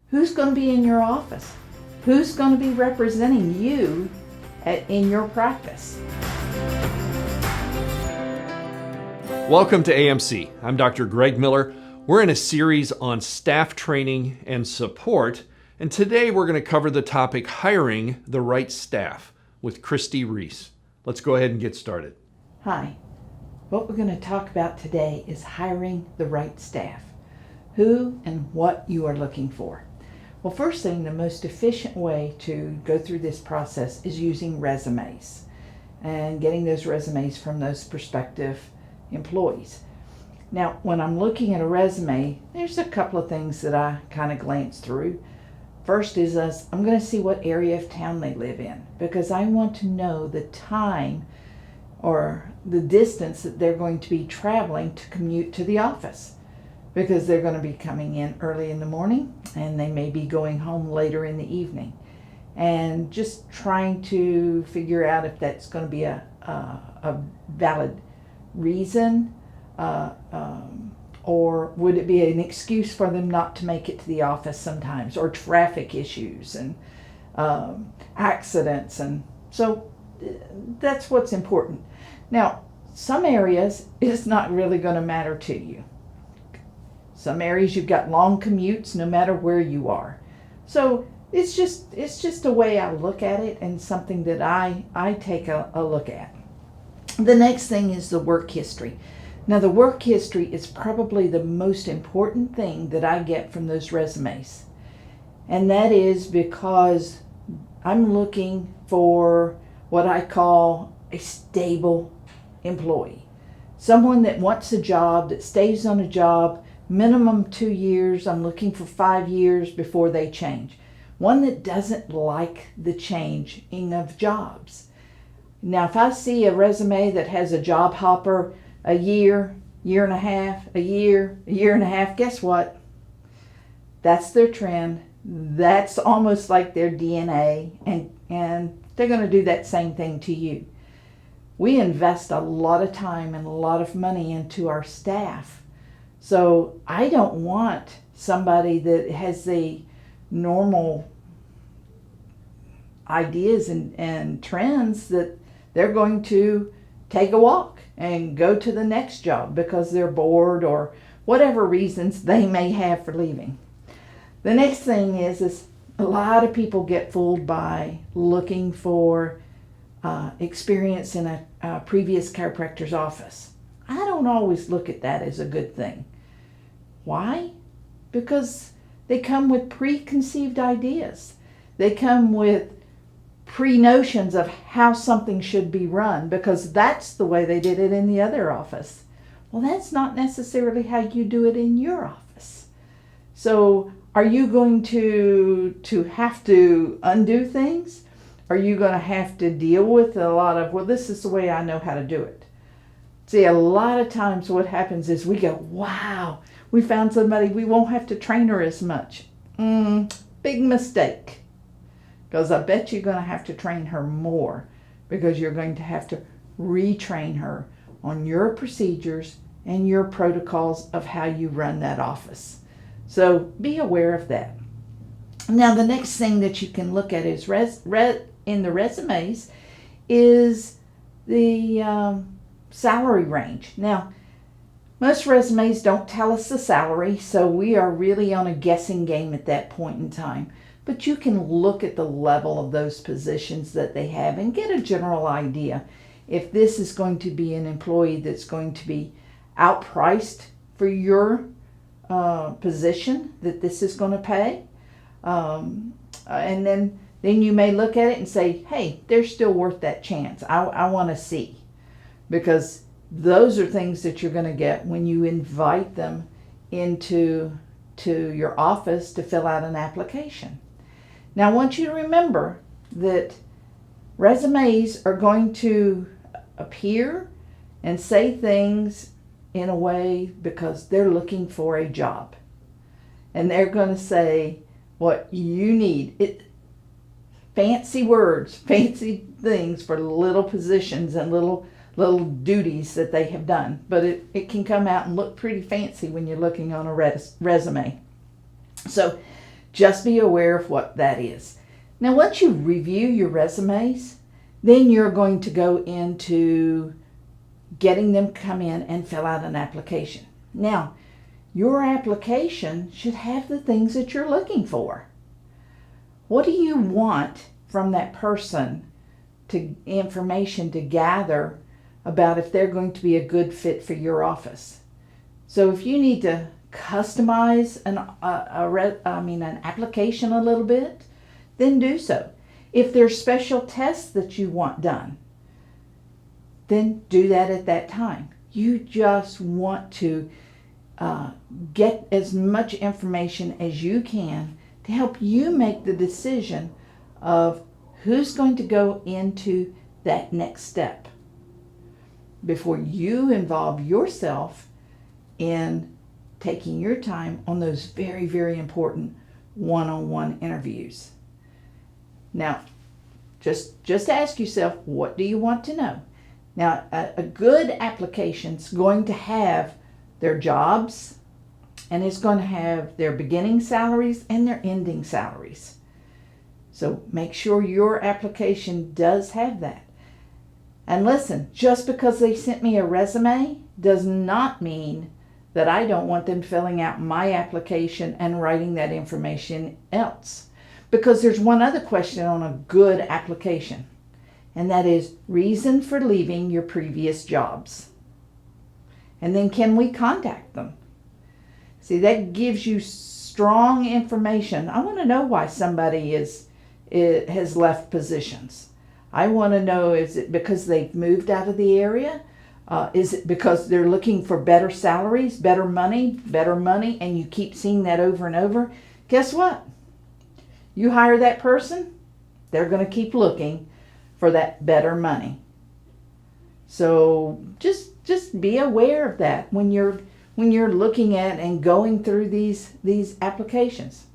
Who's going to be in your office? Who's going to be representing you in your practice? Welcome to AMC. I'm Dr. Greg Miller. We're in a series on staff training and support, and today we're going to cover the topic hiring the right staff with Christie Reese. Let's go ahead and get started. Hi. What we're going to talk about today is hiring the right staff. Who and what you are looking for. Well, first thing, the most efficient way to go through this process is using resumes and getting those resumes from those prospective employees. Now, when I'm looking at a resume, there's a couple of things that I kind of glance through. First is I'm going to see what area of town they live in, because I want to know the time or the distance that they're going to be traveling to commute to the office, because they're going to be coming in early in the morning and they may be going home later in the evening. And just trying to figure out if that's going to be a valid reason, or would it be an excuse for them not to make it to the office sometimes, or traffic issues and accidents. And so that's what's important. Now, some areas it's not really going to matter to you. Some areas you've got long commutes no matter where you are. So it's just a way I look at it, and something that I take a look at. The next thing is the work history. Now, the work history is probably the most important thing that I get from those resumes. And that is because I'm looking for what I call a stable employee. Someone that wants a job, that stays on a job minimum 2 years. I'm looking for 5 years before they change. One that doesn't like the changing of jobs. Now, if I see a resume that has a job hopper, a year, year and a half, a year and a half, guess what? That's their trend. That's almost like their DNA, and they're going to do that same thing to you. We invest a lot of time and a lot of money into our staff. So I don't want somebody that has the normal ideas and trends that they're going to take a walk and go to the next job because they're bored or whatever reasons they may have for leaving. The next thing is a lot of people get fooled by looking for experience in a previous chiropractor's office. I don't always look at that as a good thing. Why? Because they come with preconceived ideas. They come with pre-notions of how something should be run because that's the way they did it in the other office. Well, that's not necessarily how you do it in your office. So are you going to have to undo things? Are you going to have to deal with a lot of, well, this is the way I know how to do it? See, a lot of times what happens is we go, wow, we found somebody, we won't have to train her as much. Big mistake. Because I bet you're going to have to train her more, because you're going to have to retrain her on your procedures and your protocols of how you run that office. So be aware of that. Now, the next thing that you can look at is in the resumes is the salary range. Now, most resumes don't tell us the salary, so we are really on a guessing game at that point in time. But you can look at the level of those positions that they have and get a general idea if this is going to be an employee that's going to be outpriced for your position that this is going to pay. And then you may look at it and say, hey, they're still worth that chance. I want to see. Because those are things that you're going to get when you invite them into your office to fill out an application. Now, I want you to remember that resumes are going to appear and say things in a way because they're looking for a job. And they're going to say what you need. Fancy words, fancy things for little positions and little duties that they have done. But it can come out and look pretty fancy when you're looking on a resume. So just be aware of what that is. Now, once you review your resumes, then you're going to go into getting them to come in and fill out an application. Now, your application should have the things that you're looking for. What do you want from that person, information to gather about if they're going to be a good fit for your office? So if you need to customize an application a little bit, then do so. If there's special tests that you want done, then do that at that time. You just want to get as much information as you can to help you make the decision of who's going to go into that next step before you involve yourself in taking your time on those very, very important one-on-one interviews. Now, just ask yourself, what do you want to know? Now, a good application's going to have their jobs, and it's going to have their beginning salaries and their ending salaries. So make sure your application does have that. And listen, just because they sent me a resume does not mean that I don't want them filling out my application and writing that information else. Because there's one other question on a good application, and that is reason for leaving your previous jobs. And then can we contact them? See, that gives you strong information. I want to know why somebody has left positions. I want to know, is it because they've moved out of the area? Is it because they're looking for better salaries, better money, and you keep seeing that over and over? Guess what? You hire that person, they're going to keep looking for that better money. So just be aware of that when you're looking at and going through these applications.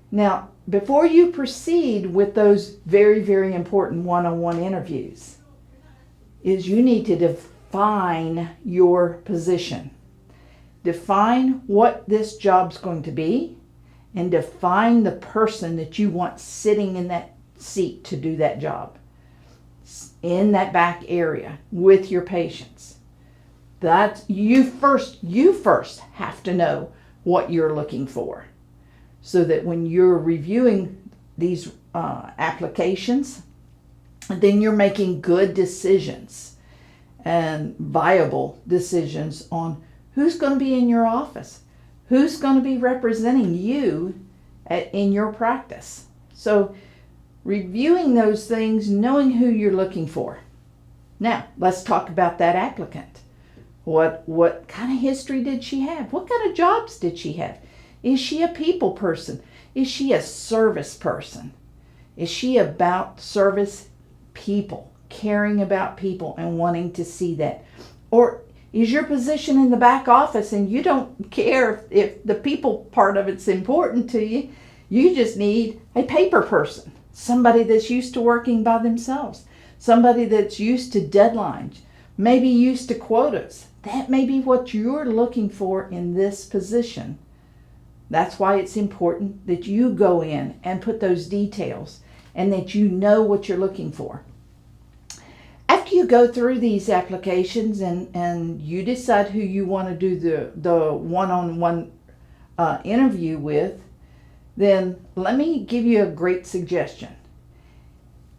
Now, before you proceed with those very, very important one-on-one interviews, is you need to define your position. Define what this job's going to be, and define the person that you want sitting in that seat to do that job, in that back area with your patients. That you first have to know what you're looking for, so that when you're reviewing these applications, then you're making good decisions and viable decisions on who's going to be in your office, who's going to be representing you in your practice. So reviewing those things, knowing who you're looking for. Now, let's talk about that applicant. What kind of history did she have? What kind of jobs did she have? Is she a people person? Is she a service person? Is she about service people, caring about people and wanting to see that? Or is your position in the back office and you don't care if the people part of it's important to you? You just need a paper person, somebody that's used to working by themselves, somebody that's used to deadlines, maybe used to quotas. That may be what you're looking for in this position. That's why it's important that you go in and put those details and that you know what you're looking for. After you go through these applications and you decide who you want to do the one-on-one interview with, then let me give you a great suggestion.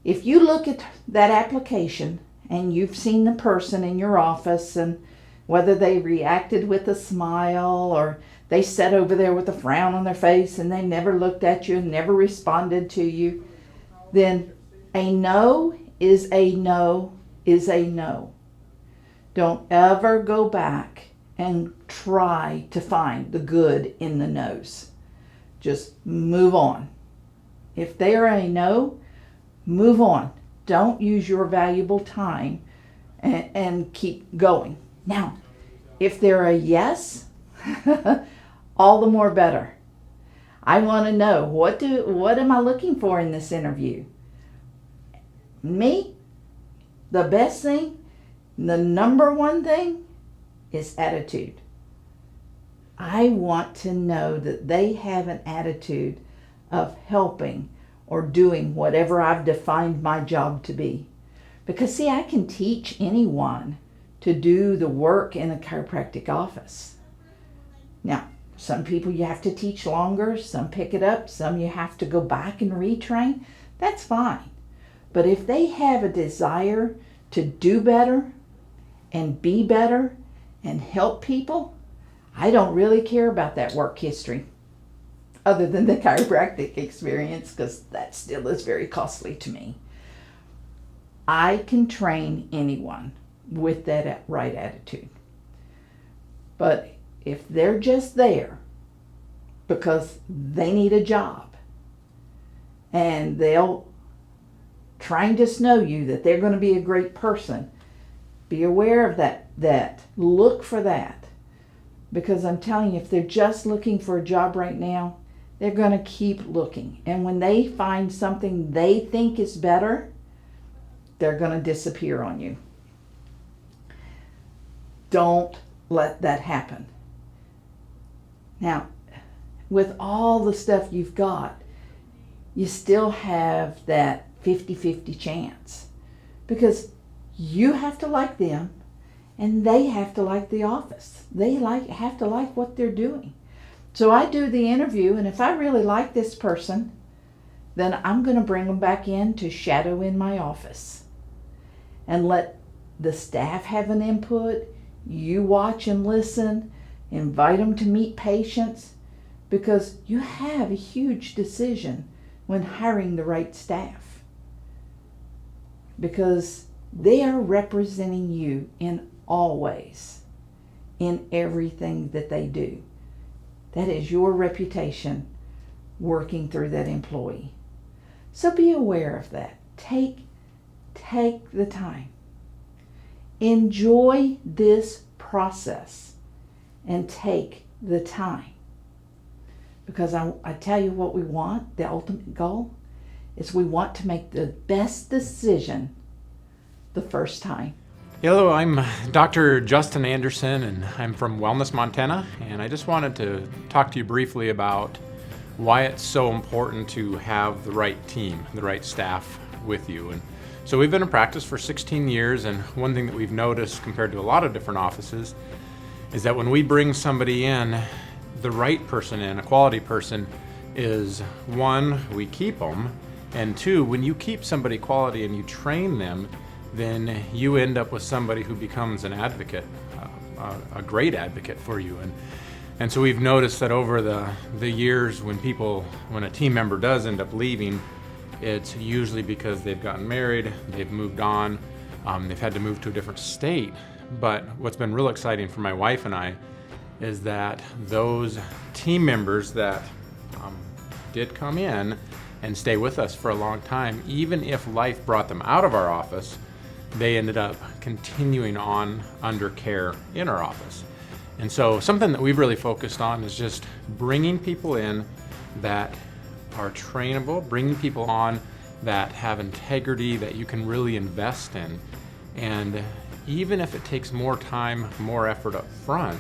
If you look at that application and you've seen the person in your office and whether they reacted with a smile or they sat over there with a frown on their face and they never looked at you and never responded to you, then a no is a no is a no. Don't ever go back and try to find the good in the no's. Just move on. If they are a no, move on. Don't use your valuable time and keep going. Now, if they're a yes, all the more better. I want to know, what am I looking for in this interview? Me, the best thing, the number one thing is attitude. I want to know that they have an attitude of helping or doing whatever I've defined my job to be. Because see, I can teach anyone to do the work in a chiropractic office. Now, some people you have to teach longer, some pick it up, some you have to go back and retrain. That's fine. But if they have a desire to do better and be better and help people, I don't really care about that work history, other than the chiropractic experience, because that still is very costly to me. I can train anyone with that right attitude. But if they're just there because they need a job and they'll trying to snow you that they're going to be a great person, be aware of that. Look for that. Because I'm telling you, if they're just looking for a job right now, they're going to keep looking. And when they find something they think is better, they're going to disappear on you. Don't let that happen. Now, with all the stuff you've got, you still have that 50-50 chance. Because you have to like them, and they have to like the office. They have to like what they're doing. So I do the interview, and if I really like this person, then I'm going to bring them back in to shadow in my office and let the staff have an input. You watch and listen, invite them to meet patients, because you have a huge decision when hiring the right staff, because they are representing you in all ways, in everything that they do. That is your reputation working through that employee. So be aware of that. Take the time. Enjoy this process and take the time. Because I tell you what we want, the ultimate goal, is we want to make the best decision the first time. Hello, I'm Dr. Justin Anderson, and I'm from Wellness, Montana, and I just wanted to talk to you briefly about why it's so important to have the right team, the right staff with you. And so we've been in practice for 16 years, and one thing that we've noticed compared to a lot of different offices is that when we bring somebody in, the right person in, a quality person, is one, we keep them, and two, when you keep somebody quality and you train them, then you end up with somebody who becomes an advocate, a great advocate for you. And so we've noticed that over the years when a team member does end up leaving, it's usually because they've gotten married, they've moved on, they've had to move to a different state. But what's been real exciting for my wife and I is that those team members that did come in and stay with us for a long time, even if life brought them out of our office, they ended up continuing on under care in our office. And so something that we've really focused on is just bringing people in that are trainable, bringing people on that have integrity, that you can really invest in. And even if it takes more time, more effort up front,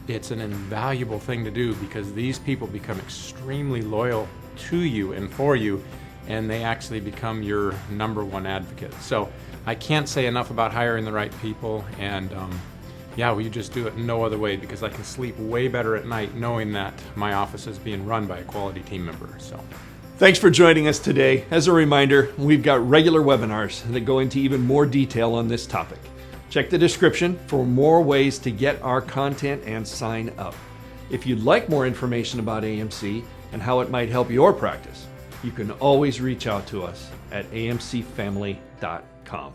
it's an invaluable thing to do, because these people become extremely loyal to you and for you, and they actually become your number one advocate. So I can't say enough about hiring the right people, and we just do it no other way, because I can sleep way better at night knowing that my office is being run by a quality team member. So Thanks for joining us today. As a reminder, we've got regular webinars that go into even more detail on this topic. Check the description for more ways to get our content and sign up. If you'd like more information about AMC and how it might help your practice, you can always reach out to us at amcfamily.com.